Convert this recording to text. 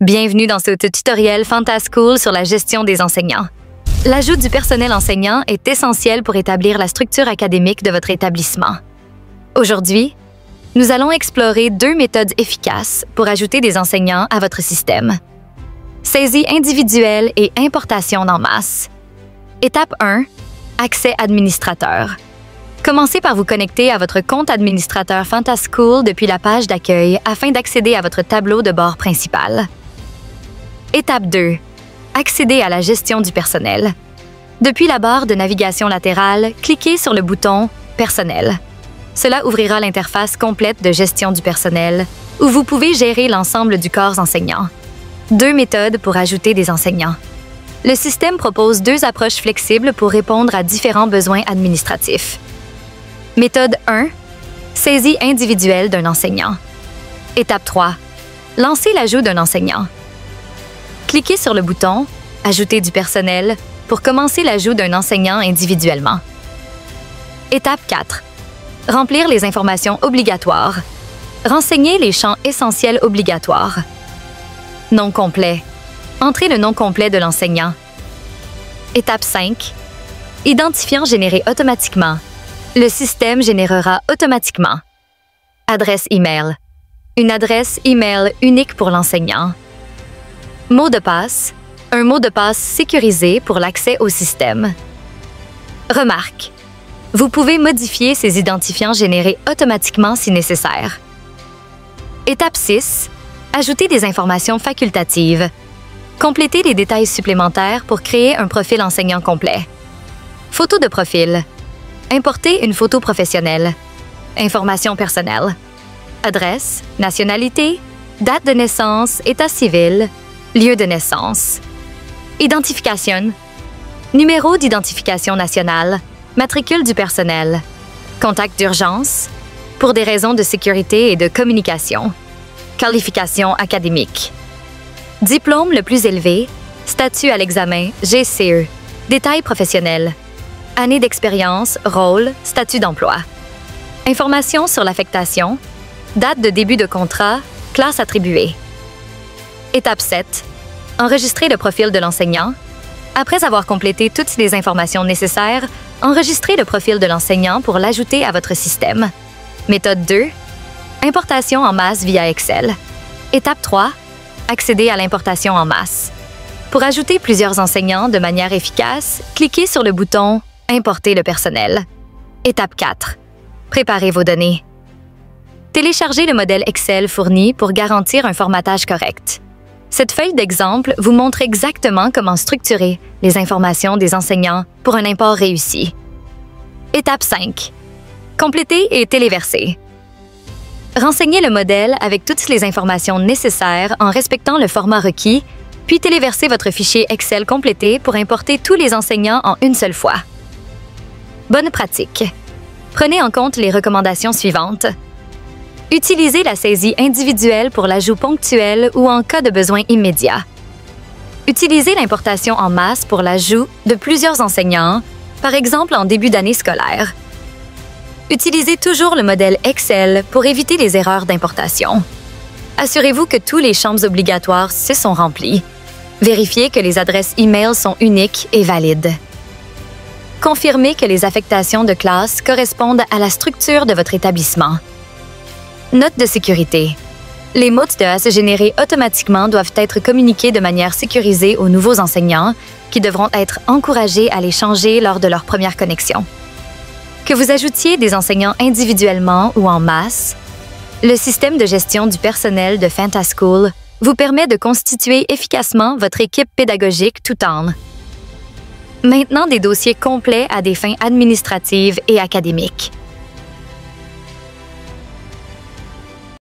Bienvenue dans ce tutoriel Fantaschool sur la gestion des enseignants. L'ajout du personnel enseignant est essentiel pour établir la structure académique de votre établissement. Aujourd'hui, nous allons explorer deux méthodes efficaces pour ajouter des enseignants à votre système. Saisie individuelle et importation en masse. Étape 1. Accès administrateur. Commencez par vous connecter à votre compte administrateur Fantaschool depuis la page d'accueil afin d'accéder à votre tableau de bord principal. Étape 2. Accéder à la gestion du personnel. Depuis la barre de navigation latérale, cliquez sur le bouton « Personnel ». Cela ouvrira l'interface complète de gestion du personnel, où vous pouvez gérer l'ensemble du corps enseignant. Deux méthodes pour ajouter des enseignants. Le système propose deux approches flexibles pour répondre à différents besoins administratifs. Méthode 1. Saisie individuelle d'un enseignant. Étape 3. Lancez l'ajout d'un enseignant. Cliquez sur le bouton « Ajouter du personnel » pour commencer l'ajout d'un enseignant individuellement. Étape 4. Remplir les informations obligatoires. Renseignez les champs essentiels obligatoires. Nom complet. Entrez le nom complet de l'enseignant. Étape 5. Identifiant généré automatiquement. Le système générera automatiquement. Adresse email. Une adresse email unique pour l'enseignant. Mot de passe. Un mot de passe sécurisé pour l'accès au système. Remarque. Vous pouvez modifier ces identifiants générés automatiquement si nécessaire. Étape 6. Ajouter des informations facultatives. Complétez les détails supplémentaires pour créer un profil enseignant complet. Photo de profil. Importer une photo professionnelle. Informations personnelles. Adresse, nationalité, date de naissance, état civil, lieu de naissance. Identification. Numéro d'identification nationale, matricule du personnel. Contact d'urgence. Pour des raisons de sécurité et de communication. Qualification académique. Diplôme le plus élevé. Statut à l'examen, GCE. Détails professionnels. Année d'expérience, rôle, statut d'emploi. Informations sur l'affectation. Date de début de contrat, classe attribuée. Étape 7. Enregistrer le profil de l'enseignant. Après avoir complété toutes les informations nécessaires, enregistrez le profil de l'enseignant pour l'ajouter à votre système. Méthode 2. Importation en masse via Excel. Étape 3. Accéder à l'importation en masse. Pour ajouter plusieurs enseignants de manière efficace, cliquez sur le bouton « Importer le personnel ». Étape 4. Préparez vos données. Téléchargez le modèle Excel fourni pour garantir un formatage correct. Cette feuille d'exemple vous montre exactement comment structurer les informations des enseignants pour un import réussi. Étape 5. Compléter et téléverser. Renseignez le modèle avec toutes les informations nécessaires en respectant le format requis, puis téléversez votre fichier Excel complété pour importer tous les enseignants en une seule fois. Bonne pratique. Prenez en compte les recommandations suivantes. Utilisez la saisie individuelle pour l'ajout ponctuel ou en cas de besoin immédiat. Utilisez l'importation en masse pour l'ajout de plusieurs enseignants, par exemple en début d'année scolaire. Utilisez toujours le modèle Excel pour éviter les erreurs d'importation. Assurez-vous que tous les champs obligatoires se sont remplis. Vérifiez que les adresses e-mail sont uniques et valides. Confirmez que les affectations de classe correspondent à la structure de votre établissement. Note de sécurité. Les mots de passe générés automatiquement doivent être communiqués de manière sécurisée aux nouveaux enseignants qui devront être encouragés à les changer lors de leur première connexion. Que vous ajoutiez des enseignants individuellement ou en masse, le système de gestion du personnel de Fantaschool vous permet de constituer efficacement votre équipe pédagogique tout en maintenant des dossiers complets à des fins administratives et académiques.